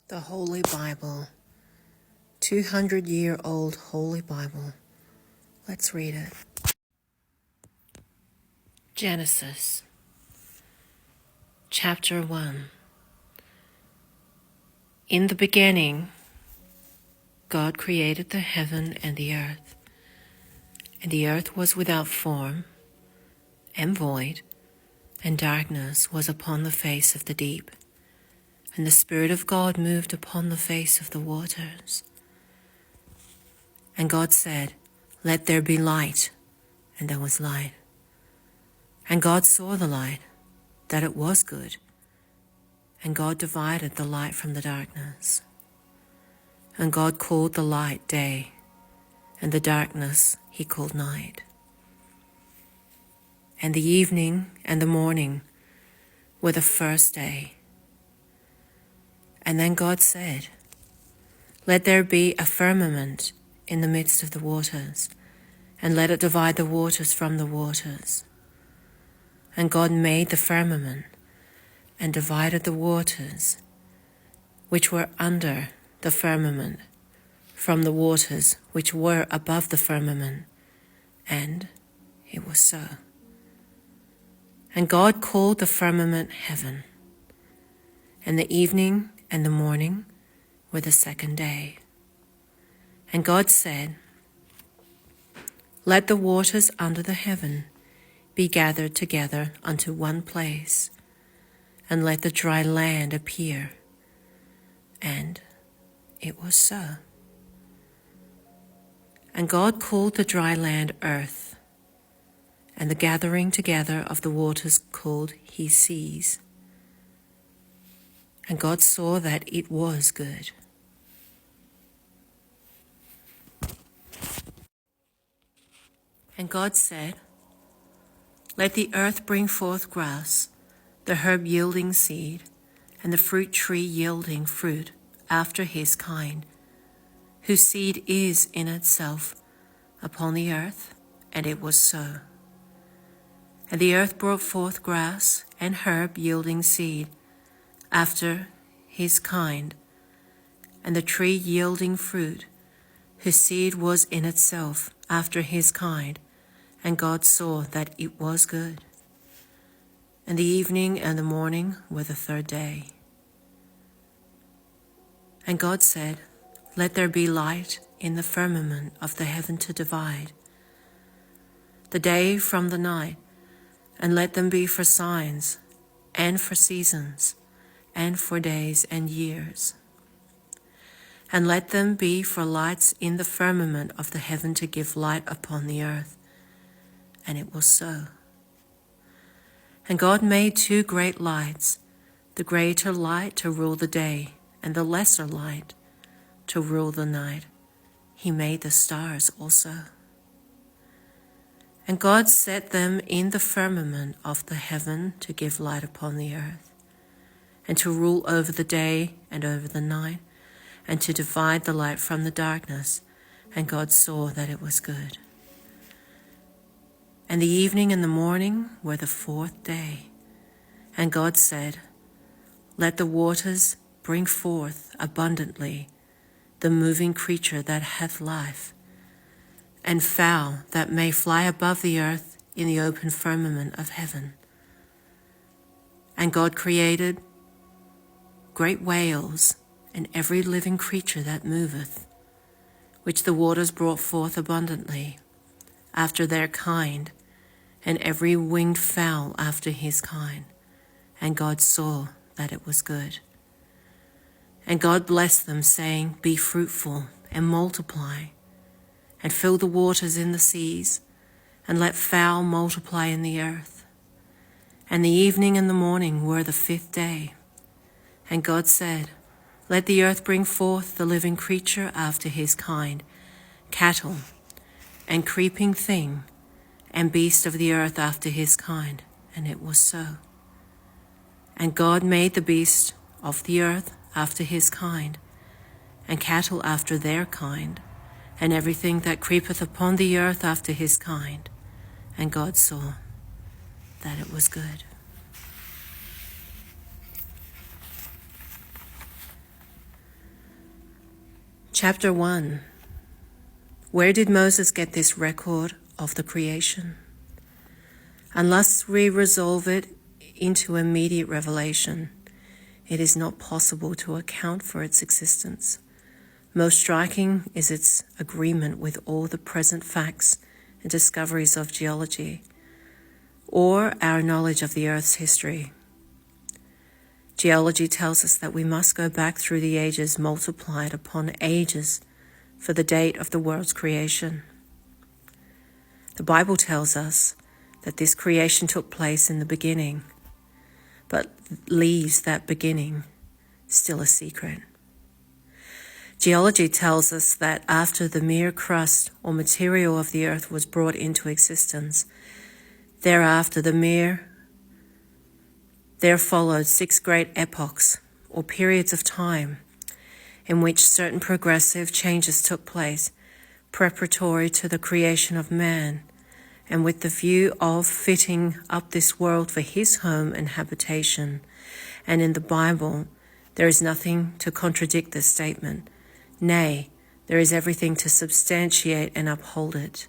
The Holy Bible, 200-year-old Holy Bible. Let's read it. Genesis, chapter 1. In the beginning, God created the heaven and the earth was without form and void, and darkness was upon the face of the deep. And the Spirit of God moved upon the face of the waters. And God said, "Let there be light," and there was light. And God saw the light, that it was good. And God divided the light from the darkness. And God called the light day, and the darkness he called night. And the evening and the morning were the first day. And then God said, "Let there be a firmament in the midst of the waters, and let it divide the waters from the waters." And God made the firmament, and divided the waters which were under the firmament from the waters which were above the firmament. And it was so. And God called the firmament heaven. And the evening and the morning were the second day. And God said, "Let the waters under the heaven be gathered together unto one place, and let the dry land appear." And it was so. And God called the dry land earth, and the gathering together of the waters called he seas. And God saw that it was good. And God said, "Let the earth bring forth grass, the herb yielding seed, and the fruit tree yielding fruit after his kind, whose seed is in itself upon the earth." And it was so. And the earth brought forth grass and herb yielding seed after his kind, and the tree yielding fruit, whose seed was in itself after his kind. And God saw that it was good. And the evening and the morning were the third day. And God said, "Let there be light in the firmament of the heaven to divide the day from the night, and let them be for signs, and for seasons, and for days and years. And let them be for lights in the firmament of the heaven to give light upon the earth." And it was so. And God made two great lights, the greater light to rule the day, and the lesser light to rule the night. He made the stars also. And God set them in the firmament of the heaven to give light upon the earth, and to rule over the day and over the night, and to divide the light from the darkness. And God saw that it was good. And the evening and the morning were the fourth day. And God said, "Let the waters bring forth abundantly the moving creature that hath life, and fowl that may fly above the earth in the open firmament of heaven." And God created great whales and every living creature that moveth, which the waters brought forth abundantly, after their kind, and every winged fowl after his kind. And God saw that it was good. And God blessed them, saying, "Be fruitful, and multiply, and fill the waters in the seas, and let fowl multiply in the earth." And the evening and the morning were the fifth day. And God said, "Let the earth bring forth the living creature after his kind, cattle, and creeping thing, and beast of the earth after his kind." And it was so. And God made the beast of the earth after his kind, and cattle after their kind, and everything that creepeth upon the earth after his kind. And God saw that it was good. Chapter 1. Where did Moses get this record of the creation? Unless we resolve it into immediate revelation, it is not possible to account for its existence. Most striking is its agreement with all the present facts and discoveries of geology, or our knowledge of the Earth's history. Geology tells us that we must go back through the ages multiplied upon ages for the date of the world's creation. The Bible tells us that this creation took place in the beginning, but leaves that beginning still a secret. Geology tells us that after the mere crust or material of the earth was brought into existence, thereafter there followed 6 great epochs or periods of time in which certain progressive changes took place, preparatory to the creation of man, and with the view of fitting up this world for his home and habitation. And in the Bible, there is nothing to contradict this statement. Nay, there is everything to substantiate and uphold it.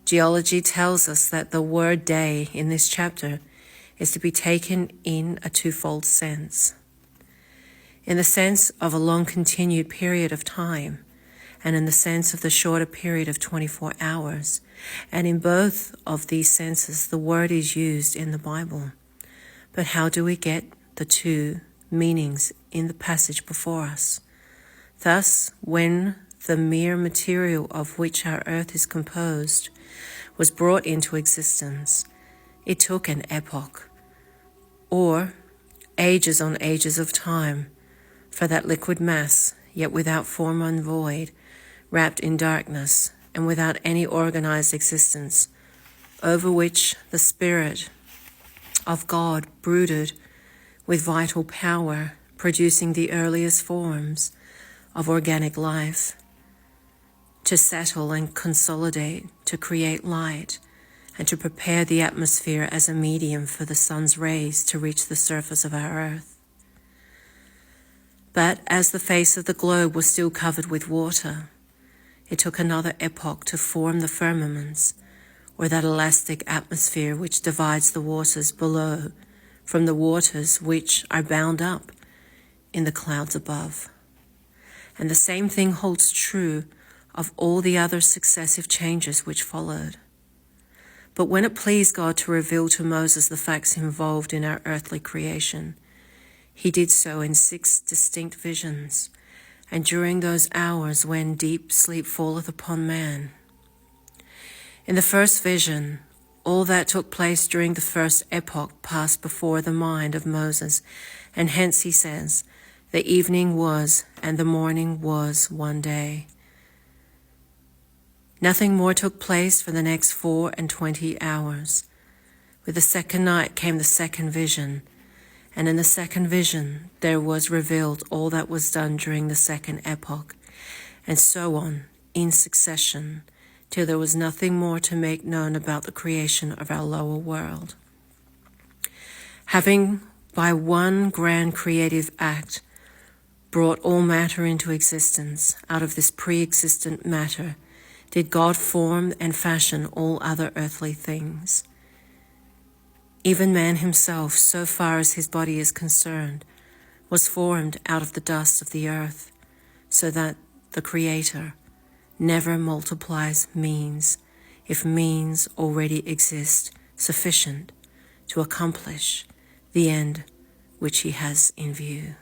Geology tells us that the word day in this chapter is to be taken in a twofold sense. In the sense of a long continued period of time, and in the sense of the shorter period of 24 hours. And in both of these senses, the word is used in the Bible. But how do we get the two meanings in the passage before us? Thus, when the mere material of which our earth is composed was brought into existence, it took an epoch, or ages on ages of time, for that liquid mass, yet without form and void, wrapped in darkness and without any organized existence, over which the Spirit of God brooded with vital power, producing the earliest forms of organic life, to settle and consolidate, to create light, and to prepare the atmosphere as a medium for the sun's rays to reach the surface of our earth. But as the face of the globe was still covered with water, it took another epoch to form the firmaments, or that elastic atmosphere which divides the waters below from the waters which are bound up in the clouds above. And the same thing holds true of all the other successive changes which followed. But when it pleased God to reveal to Moses the facts involved in our earthly creation, he did so in 6 distinct visions, and during those hours when deep sleep falleth upon man. In the first vision, all that took place during the first epoch passed before the mind of Moses, and hence he says, the evening was and the morning was one day. Nothing more took place for the next 24 hours. With the second night came the second vision, and in the second vision there was revealed all that was done during the second epoch, and so on, in succession, till there was nothing more to make known about the creation of our lower world. Having by one grand creative act brought all matter into existence, out of this pre-existent matter did God form and fashion all other earthly things. Even man himself, so far as his body is concerned, was formed out of the dust of the earth, so that the Creator never multiplies means, if means already exist sufficient to accomplish the end which he has in view.